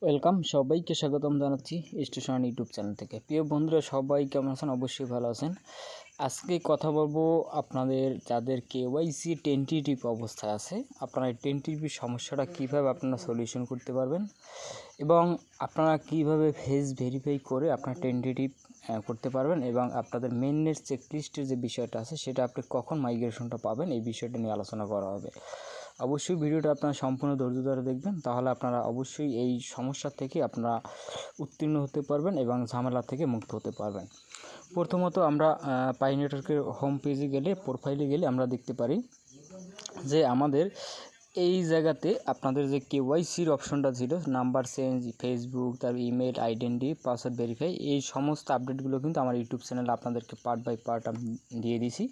Welcome সবাইকে স্বাগতম জানাচ্ছি স্টেশন ইউটিউব চ্যানেল থেকে। প্রিয় বন্ধুরা, সবাই কেমন আছেন? অবশ্যই ভালো আছেন। আজকে কথা বলবো আপনাদের যাদের কেওয়াইসি টেন্টেটিভ অবস্থায় আছে, আপনারা এই টেন্টেটিভ সমস্যাটা কীভাবে আপনারা সলিউশন করতে পারবেন এবং আপনারা কীভাবে ফেস ভেরিফাই করে আপনার টেন্টেটিভ করতে পারবেন এবং আপনাদের মেইনের চেকলিস্টের যে বিষয়টা আছে সেটা আপনি কখন মাইগ্রেশনটা পাবেন, এই বিষয়টা নিয়ে আলোচনা করা হবে। অবশ্যই ভিডিওটা আপনারা সম্পূর্ণ ধৈর্য ধরে দেখবেন, তাহলে আপনারা অবশ্যই এই সমস্যা থেকে আপনারা উত্তীর্ণ হতে পারবেন এবং ঝামেলা থেকে মুক্ত হতে পারবেন। প্রথমত আমরা পাই নেটওয়ার্কের হোম পেজে গেলে, প্রোফাইলে গেলে আমরা দেখতে পারি যে আমাদের এই জায়গাতে আপনাদের যে কেওয়াইসির অপশনটা ছিল, নাম্বার চেঞ্জ, ফেসবুক, তার ইমেল আইডেন্টি, পাসওয়ার্ড ভেরিফাই, এই সমস্ত আপডেটগুলো কিন্তু আমার ইউটিউব চ্যানেলে আপনাদেরকে পার্ট বাই পার্ট আমি দিয়ে দিছি।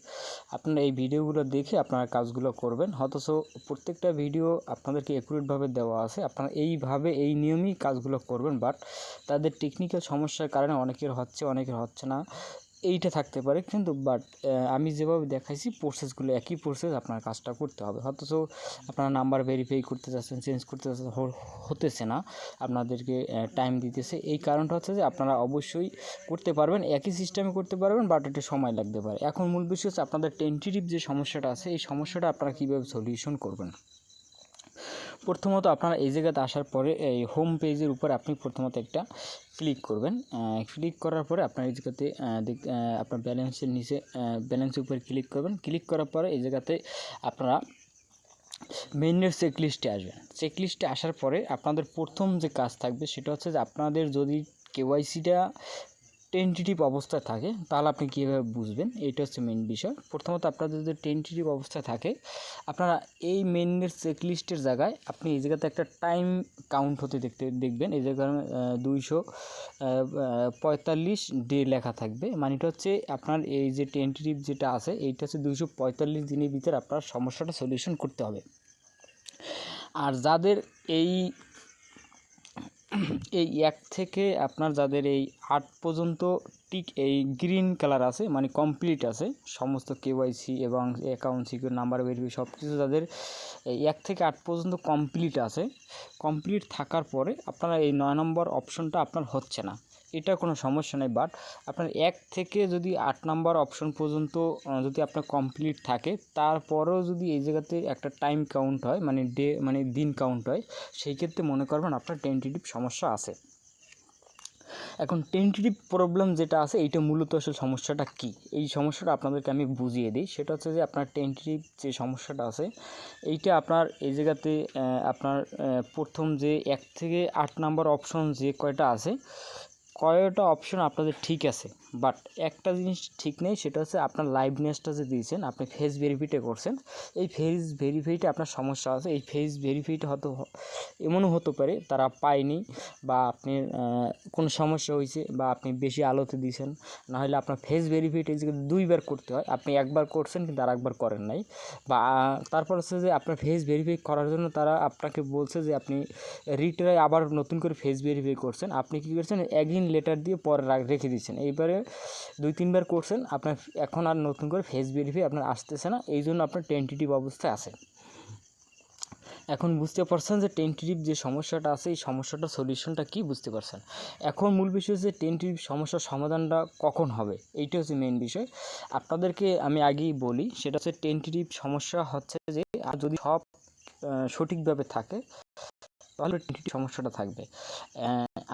আপনারা এই ভিডিওগুলো দেখে আপনারা কাজগুলো করবেন। অথচ প্রত্যেকটা ভিডিও আপনাদেরকে অ্যাকুরেটভাবে দেওয়া আছে, আপনারা এইভাবে এই নিয়মেই কাজগুলো করবেন। বাট তাদের টেকনিক্যাল সমস্যার কারণে অনেকের হচ্ছে, অনেকের হচ্ছে না, এইটা থাকতে পারে। কিন্তু আমি যেভাবে দেখাইছি প্রসেসগুলো একই প্রসেস, আপনার কাজটা করতে হবে। অথচ আপনারা নাম্বার ভেরিফাই করতে যাচ্ছেন, চেঞ্জ করতে যাচ্ছেন, হতেছে না, আপনাদেরকে টাইম দিতেছে। এই কারণটা হচ্ছে যে আপনারা অবশ্যই করতে পারবেন, একই সিস্টেমে করতে পারবেন, বাট এটা সময় লাগতে পারে। এখন মূল বিষয় হচ্ছে আপনাদের টেন্টেটিভ যে সমস্যাটা আছে, এই সমস্যাটা আপনারা কীভাবে সলিউশন করবেন। প্রথমত আপনারা এই জায়গাতে আসার পরে এই হোম পেজের উপর আপনি প্রথমত একটা ক্লিক করবেন। ক্লিক করার পরে আপনার এই জায়গাতে আপনার ব্যালেন্সের নিচে ব্যালেন্সের উপরে ক্লিক করবেন। ক্লিক করার পরে এই জায়গাতে আপনারা মেইনের চেকলিস্টে আসবেন। চেকলিস্টে আসার পরে আপনাদের প্রথম যে কাজ থাকবে সেটা হচ্ছে যে আপনাদের যদি কেওয়াইসিটা টেন্টেটিভ অবস্থায় থাকে তাহলে আপনি কীভাবে বুঝবেন, এইটা হচ্ছে মেইন বিষয়। প্রথমত আপনাদের যদি টেন্টেটিভ অবস্থায় থাকে, আপনারা এই মেইনের চেকলিস্টের জায়গায় আপনি এই জায়গাতে একটা টাইম কাউন্ট হতে দেখবেন। এই জায়গায় 245 ডে লেখা থাকবে। মানেটা হচ্ছে আপনার এই যে টেন্টেটিভ যেটা আছে এইটা হচ্ছে 245 দিনের ভিতরে আপনার সমস্যাটা সলিউশন করতে হবে। আর যাদের এই 1 থেকে আপনার যাদের এই 8 পর্যন্ত টিক এই গ্রিন কালার আছে, মানে কমপ্লিট আছে সমস্ত কেওয়াইসি এবং অ্যাকাউন্ট সিকিউর, নাম্বার ভেরিফাই সব কিছু যাদের এই 1 থেকে 8 পর্যন্ত কমপ্লিট আছে, কমপ্লিট থাকার পরে আপনারা এই 9 নম্বর অপশনটা আপনার হচ্ছে না, এটা কোনো সমস্যা নেই। বাট আপনার 1 থেকে যদি 8 নাম্বার অপশন পর্যন্ত যদি আপনার কমপ্লিট থাকে, তারপরেও যদি এই জায়গাতে একটা টাইম কাউন্ট হয়, মানে ডে মানে দিন কাউন্ট হয়, সেই ক্ষেত্রে মনে করবেন আপনার টেন্টেটিভ সমস্যা আছে। এখন টেন্টেটিভ প্রবলেম যেটা আছে এইটা মূলত আসলে সমস্যাটা কী, এই সমস্যাটা আপনাদেরকে আমি বুঝিয়ে দিই। সেটা হচ্ছে যে আপনার টেন্টেটিভ যে সমস্যাটা আছে এইটা আপনার এই জায়গাতে আপনার প্রথম যে 1 থেকে 8 নাম্বার অপশন যে কয়টা আছে, কয়টা অপশন আপনাদের ঠিক আছে, বাট একটা জিনিস ঠিক নেই, সেটা হচ্ছে আপনার লাইভনেসটা যে দিয়েছেন, আপনি ফেস ভেরিফাইটা করছেন, এই ফেস ভেরিফাইটা আপনার সমস্যা আছে। এই ফেস ভেরিফাইটা হয়তো এমনও হতে পারে তারা পায়নি, বা আপনি কোনো সমস্যা হয়েছে, বা আপনি বেশি আলোতে দিয়েছেন, নাহলে আপনার ফেস ভেরিফাইটা যে 2বার করতে হয়, আপনি একবার করছেন কিন্তু আরেকবার করেন নাই। বা তারপর হচ্ছে যে আপনার ফেস ভেরিফাই করার জন্য তারা আপনাকে বলছে যে আপনি রিট্রাই আবার নতুন করে ফেস ভেরিফাই করছেন, আপনি কী করছেন, অ্যাগেইন লেটার দিয়ে পরে রেখে দিচ্ছেন। এইবারে 2-3বার করছেন, আপনার এখন আর নতুন করে ফেস ভেরিফাই আপনার আসতেছে না, এই জন্য আপনার টেন্টেটিভ অবস্থায় আছে। এখন বুঝতে পারছেন যে টেন্টেটিভ যে সমস্যাটা আছে, এই সমস্যাটা সলিউশনটা কী বুঝতে পারছেন। এখন মূল বিষয় হচ্ছে টেন্টেটিভ সমস্যার সমাধানটা কখন হবে, এইটা হচ্ছে মেইন বিষয়। আপনাদেরকে আমি আগেই বলি, সেটা হচ্ছে টেন্টেটিভ সমস্যা হচ্ছে যে যদি সব সঠিকভাবে থাকে তাহলে টেন্টেটিভ সমস্যাটা থাকবে।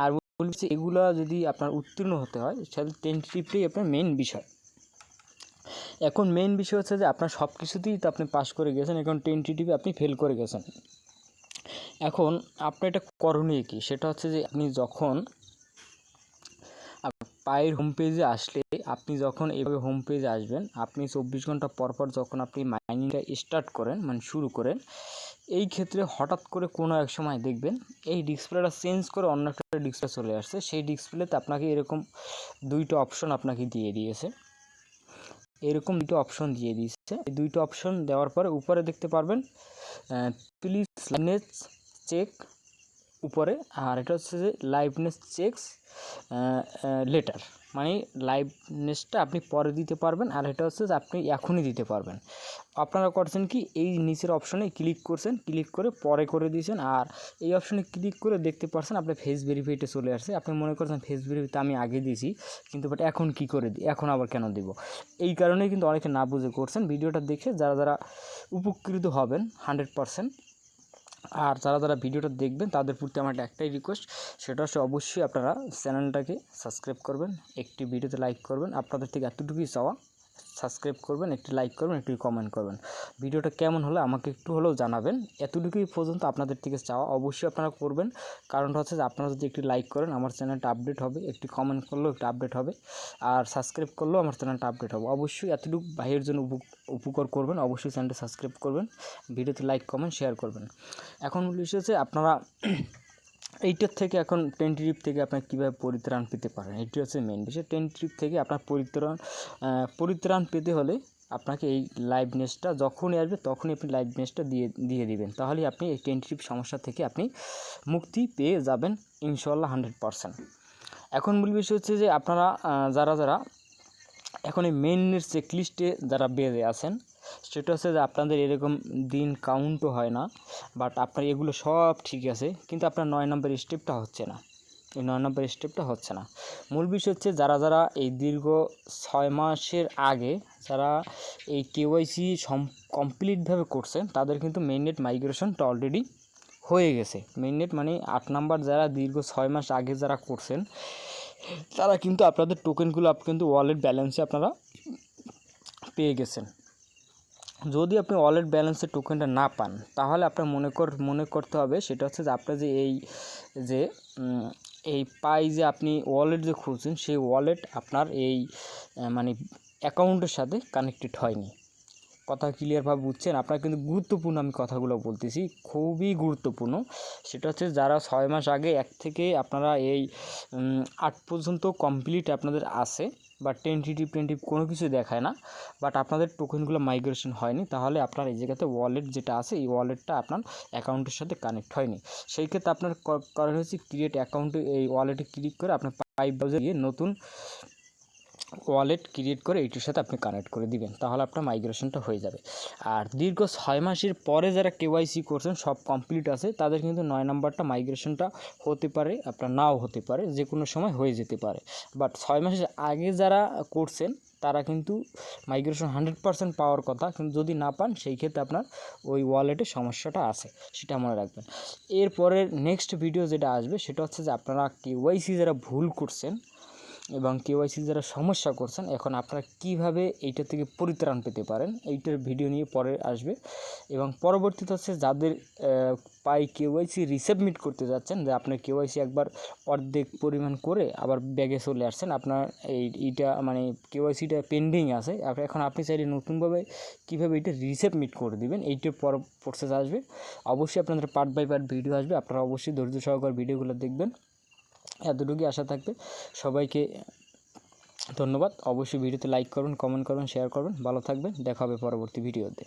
আর বলছি এগুলো যদি আপনার উত্তীর্ণ হতে হয় তাহলে টেন্টেটিভটাই আপনার মেইন বিষয়। এখন মেইন বিষয় হচ্ছে যে আপনার সব কিছুতেই তো আপনি পাস করে গেছেন, এখন টেন্টেটিভে আপনি ফেল করে গেছেন। এখন আপনার এটা করণীয় কী, সেটা হচ্ছে যে আপনি যখন পায়ের হোম পেজে আসলে, আপনি যখন এভাবে হোম পেজে আসবেন, আপনি 24 ঘন্টা পর যখন আপনি মাইনিংটা স্টার্ট করেন, মানে শুরু করেন, এই ক্ষেত্রে হঠাৎ করে কোনো এক সময় দেখবেন এই ডিসপ্লেটা চেঞ্জ করে অন্য একটা ডিসপ্লে চলে আসছে। সেই ডিসপ্লেতে আপনাকে এরকম 2টো অপশন আপনাকে দিয়ে দিয়েছে, এরকম 2টো অপশন দিয়ে দিয়েছে। এই 2টো অপশন দেওয়ার পরে উপরে দেখতে পারবেন প্লিজ লাইভনেস চেক উপরে। আর এটা হচ্ছে যে লাইভনেস চেকস লেটার, মানে লাইভনেসটা আপনি পরে দিতে পারবেন, আর এটা হচ্ছে যে আপনি এখনই দিতে পারবেন। আপনারা করছেন কি, এই নিচের অপশনে ক্লিক করছেন, ক্লিক করে পরে করে দিয়েছেন, আর এই অপশনে ক্লিক করে দেখতে পাচ্ছেন আপনার ফেস ভেরিফাইতে চলে আসছে। আপনি মনে করছেন ফেস ভেরিফাইতে আমি আগে দিয়েছি, কিন্তু বাট এখন কি করে দিই, এখন আবার কেন দিব? এই কারণেই কিন্তু অনেকে না বুঝে করছেন। ভিডিওটা দেখে যারা যারা উপকৃত হবেন 100%। আর যারা যারা ভিডিওটা দেখবেন তাদের প্রতি আমার একটাই রিকোয়েস্ট, সেটা হচ্ছে অবশ্যই আপনারা চ্যানেলটাকে সাবস্ক্রাইব করবেন, একটি ভিডিওতে লাইক করবেন। আপনাদের থেকে এতটুকুই চাওয়া, সাবস্ক্রাইব করবেন, একটি লাইক করবেন, একটি কমেন্ট করবেন। ভিডিওটা কেমন হলো আমাকে একটু হলেও জানাবেন, এতটুকুই পর্যন্ত আপনাদের থেকে চাওয়া। অবশ্যই আপনারা করবেন, কারণটা হচ্ছে যে আপনারা যদি একটি লাইক করেন আমার চ্যানেলটা আপডেট হবে, একটি কমেন্ট করলেও একটু আপডেট হবে, আর সাবস্ক্রাইব করলেও আমার চ্যানেলটা আপডেট হবে। অবশ্যই এতটুকু ভাইয়ের জন্য উপকার করবেন, অবশ্যই চ্যানেলটা সাবস্ক্রাইব করবেন, ভিডিওতে লাইক কমেন্ট শেয়ার করবেন। এখন বিষয় হচ্ছে আপনারা এইটার থেকে এখন টেন্টেটিভ থেকে আপনার কীভাবে পরিত্রাণ পেতে পারেন, এটি হচ্ছে মেন বিষয়। টেন্টেটিভ থেকে আপনার পরিত্রাণ পেতে হলে আপনাকে এই লাইভনেসটা যখনই আসবে তখনই আপনি লাইভনেসটা দিয়ে দিবেন, তাহলে আপনি এই টেন্টেটিভ সমস্যা থেকে আপনি মুক্তি পেয়ে যাবেন ইনশাআল্লাহ 100%। এখন মূল বিষয় হচ্ছে যে আপনারা যারা যারা এখন এই মেইনের চেকলিস্টে যারা বেজে আছেন, সেটা হচ্ছে যে আপনাদের এরকম দিন কাউন্টও হয় না, বাট আপনার এগুলো সব ঠিক আছে, কিন্তু আপনার 9 নম্বর স্টেপটা হচ্ছে না, এই 9 নম্বর স্টেপটা হচ্ছে না। মূল বিষয় হচ্ছে যারা যারা এই দীর্ঘ 6 মাসের আগে যারা এই কেওয়াইসি কমপ্লিটভাবে করছেন তাদের কিন্তু মেইননেট মাইগ্রেশনটা অলরেডি হয়ে গেছে। মেইননেট মানে 8 নাম্বার যারা দীর্ঘ 6 মাস আগে যারা করছেন তারা কিন্তু আপনাদের টোকেনগুলো কিন্তু ওয়ালেট ব্যালেন্সে আপনারা পেয়ে গেছেন। যদি আপনি ওয়ালেট ব্যালেন্সের টোকেনটা না পান তাহলে আপনার মনে করতে হবে সেটা হচ্ছে যে আপনার যে এই পাই যে আপনি ওয়ালেট যে খুঁজছেন সেই ওয়ালেট আপনার এই মানে অ্যাকাউন্টের সাথে কানেক্টেড হয়নি। কথা ক্লিয়ারভাবে বুঝছেন? আপনার কিন্তু গুরুত্বপূর্ণ আমি কথাগুলো বলতেছি, খুবই গুরুত্বপূর্ণ। সেটা হচ্ছে যারা 6 মাস আগে 1 থেকে আপনারা এই 8 পর্যন্ত কমপ্লিট আপনাদের আছে, বা টেন্টেটিভ কোনো কিছু দেখায় না, বাট আপনাদের টোকেনগুলো মাইগ্রেশন হয়নি, তাহলে আপনার এই জায়গাতে ওয়ালেট যেটা আছে এই ওয়ালেটটা আপনার অ্যাকাউন্টের সাথে কানেক্ট হয়নি। সেই ক্ষেত্রে আপনার করা হচ্ছে ক্রিয়েট অ্যাকাউন্টে, এই ওয়ালেটে ক্লিক করে আপনার পাই ব্রাউজারে গিয়ে নতুন ওয়ালেট ক্রিয়েট করে এইটির সাথে আপনি কানেক্ট করে দিবেন, তাহলে আপনার মাইগ্রেশনটা হয়ে যাবে। আর দীর্ঘ 6 মাসের পরে যারা কেওয়াইসি করছেন সব কমপ্লিট আছে, তাদের কিন্তু 9 নাম্বারটা মাইগ্রেশনটা হতে পারে, আপনার নাও হতে পারে, যে কোনো সময় হয়ে যেতে পারে। বাট 6 মাসের আগে যারা করছেন তারা কিন্তু মাইগ্রেশন 100% পাওয়ার কথা, কিন্তু যদি না পান সেই ক্ষেত্রে আপনার ওই ওয়ালেটে সমস্যাটা আছে, সেটা মনে রাখবেন। এরপরের নেক্সট ভিডিও যেটা আসবে সেটা হচ্ছে যে আপনারা কেওয়াইসি যারা ভুল করছেন এবং কেওয়াইসি যারা সমস্যা করছেন, এখন আপনারা কিভাবে এইটা থেকে পরিত্রাণ পেতে পারেন এইটার ভিডিও নিয়ে পরে আসবে। এবং পরবর্তীতে হচ্ছে যাদের পাই কেওয়াইসি রিসাবমিট করতে যাচ্ছেন, যে আপনার কেওয়াইসি একবার অর্ধেক পরিমাণ করে আবার ব্যাগে চলে আসছেন, আপনার এইটা মানে কেওয়াইসিটা পেন্ডিং আছে, এখন আপনি চাইলে নতুনভাবে কীভাবে এটা রিসাবমিট করে দিবেন এইটার প্রসেস আসবে। অবশ্যই আপনাদের পার্ট বাই পার্ট ভিডিও আসবে, আপনারা অবশ্যই ধৈর্য সহকারে ভিডিওগুলো দেখবেন। এতটুকুই আশা থাকবে। সবাইকে ধন্যবাদ। অবশ্যই ভিডিওতে লাইক করবেন, কমেন্ট করবেন, শেয়ার করবেন। ভালো থাকবেন, দেখা হবে পরবর্তী ভিডিওতে।